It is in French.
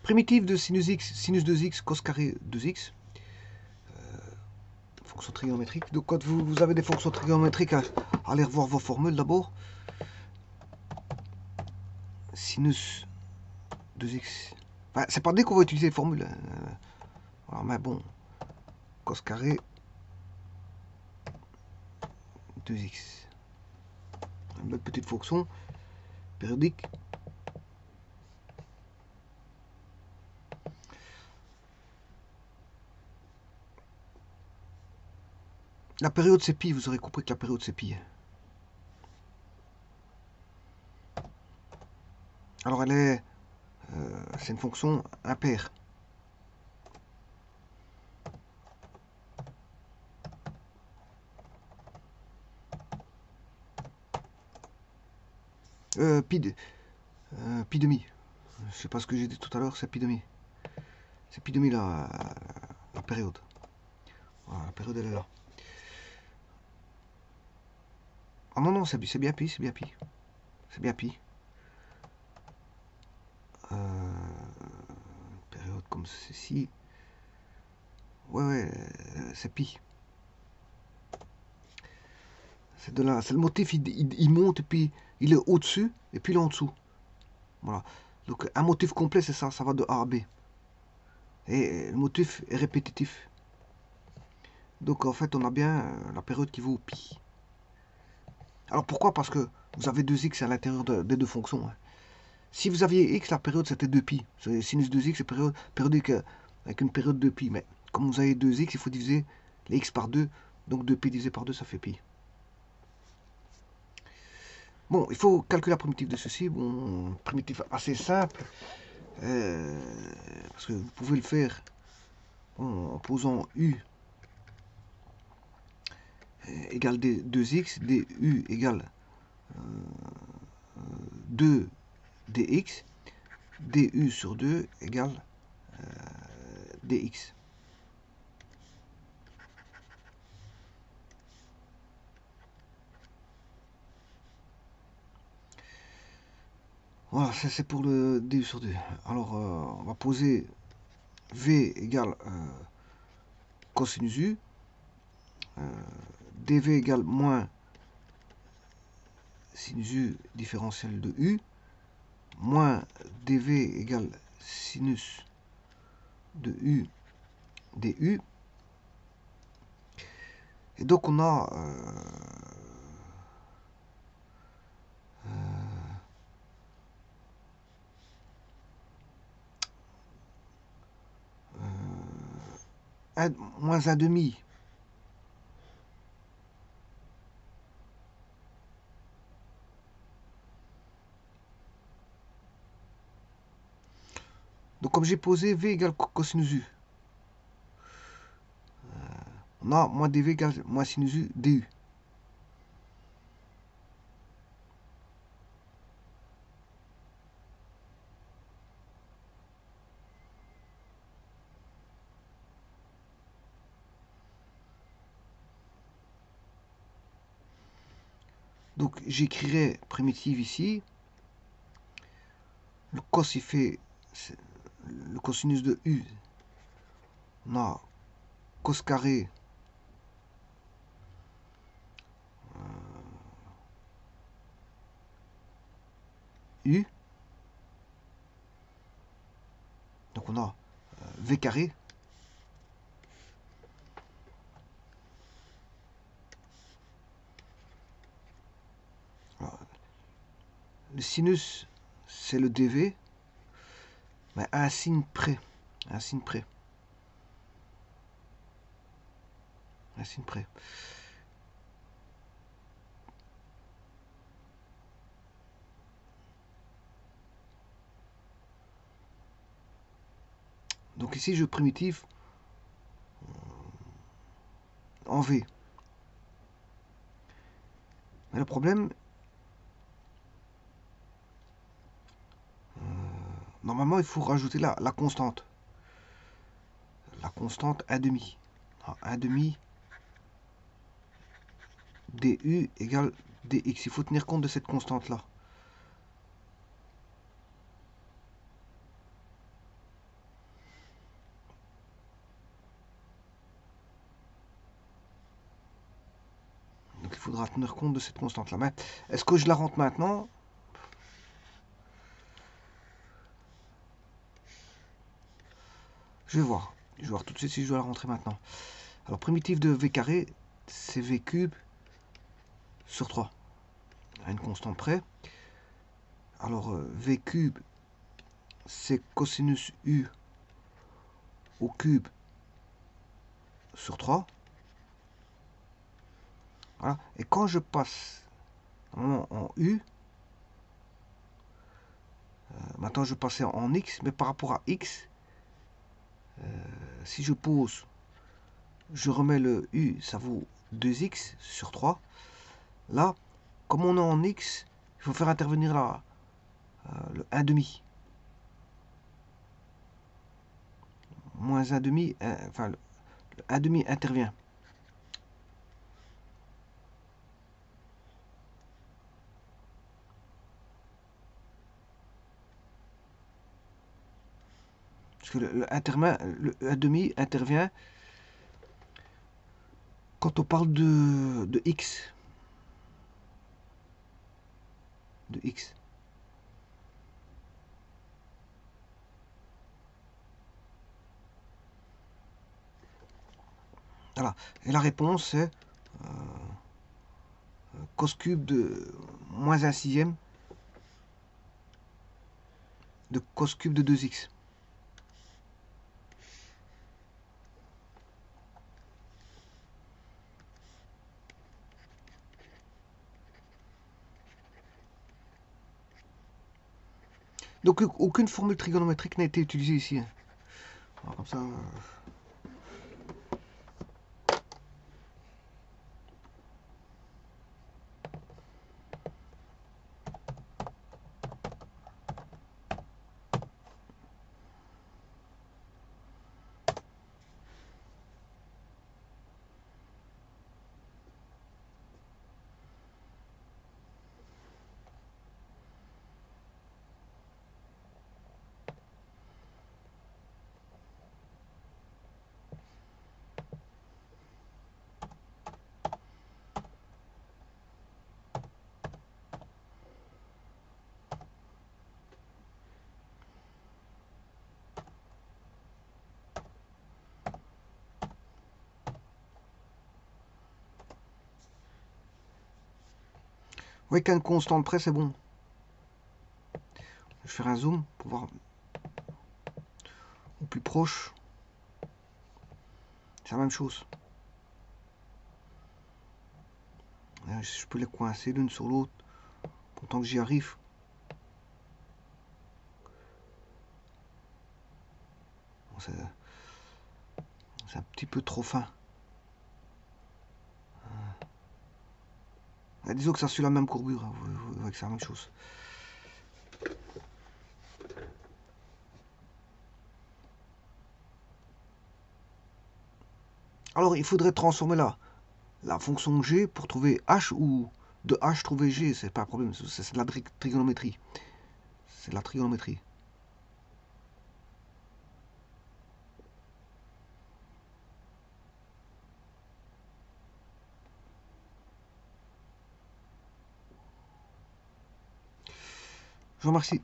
Primitive de sinus x, sinus 2x, cos carré 2x. Fonction trigonométrique. Donc quand vous avez des fonctions trigonométriques, allez revoir vos formules d'abord. Sinus 2x. Enfin, c'est pas dès qu'on va utiliser les formules. Voilà, mais bon. Cos carré 2x. Une belle petite fonction périodique. La période c'est pi, vous aurez compris que la période c'est pi. Alors elle est, c'est une fonction impaire. Pi demi. Je sais pas ce que j'ai dit tout à l'heure, c'est pi demi. C'est pi demi la période. Voilà, la période elle est là. Ah non, non, c'est bien pi, c'est bien pi. C'est bien pi. Période comme ceci. Ouais, c'est pi. C'est le motif, il monte et puis il est au-dessus et puis il est en dessous. Voilà. Donc un motif complet, c'est ça, ça va de A à B. Et le motif est répétitif. Donc en fait, on a bien la période qui vaut pi. Alors pourquoi? Parce que vous avez 2x à l'intérieur des deux fonctions. Hein. Si vous aviez x, la période c'était 2pi. Sinus 2x, c'est périodique avec une période de pi. Mais comme vous avez 2x, il faut diviser les x par 2. Donc 2pi divisé par 2, ça fait pi. Bon, il faut calculer la primitive de ceci. Bon, primitive assez simple. Parce que vous pouvez le faire en posant u égale 2x, du égale 2 dx, du sur 2 égale dx. Voilà, ça c'est pour le du sur 2. Alors, on va poser v égale cosinus u, dv égale moins sinus u différentiel de u, moins dv égale sinus de u du. Et donc on a moins un demi. Donc comme j'ai posé v égale cosinus u, on a moins dv égale moins sinus u du. Donc j'écrirai primitive ici. Le cos il fait le cosinus de u. On a cos carré u. Donc on a v carré. Alors, le sinus c'est le dv, mais à un signe près. Un signe près. Un signe près. Donc ici je primitive en v. Mais le problème, normalement il faut rajouter la constante. La constante 1,5. 1,5 du égale dx. Il faut tenir compte de cette constante là. faudra tenir compte de cette constante-là. Mais est-ce que je la rentre maintenant? Je vais voir. Je vais voir tout de suite si je dois la rentrer maintenant. Alors, primitive de v carré, c'est v cube sur 3. À une constante près. Alors, v cube, c'est cosinus u au cube sur 3. Voilà. Et quand je passe en u, maintenant je passais en x, mais par rapport à x, si je pose, je remets le u, ça vaut 2x sur 3. Là, comme on est en x, il faut faire intervenir le 1 demi. Moins 1 demi, enfin le 1 demi intervient. Parce que le 1 demi intervient quand on parle de x. De x. Voilà. Et la réponse c'est cos cube de moins 1 sixième de cos cube de 2x. Donc aucune formule trigonométrique n'a été utilisée ici. Alors, comme ça. Oui, qu'à une constante près, c'est bon. Je vais faire un zoom pour voir au plus proche. C'est la même chose. Je peux les coincer l'une sur l'autre. Pourtant que j'y arrive. C'est un petit peu trop fin. Disons que ça suit la même courbure. Hein, vous voyez que c'est la même chose. Alors, il faudrait transformer la fonction g pour trouver h, ou de h trouver g. C'est pas un problème. C'est de la trigonométrie. C'est de la trigonométrie. Je vous remercie.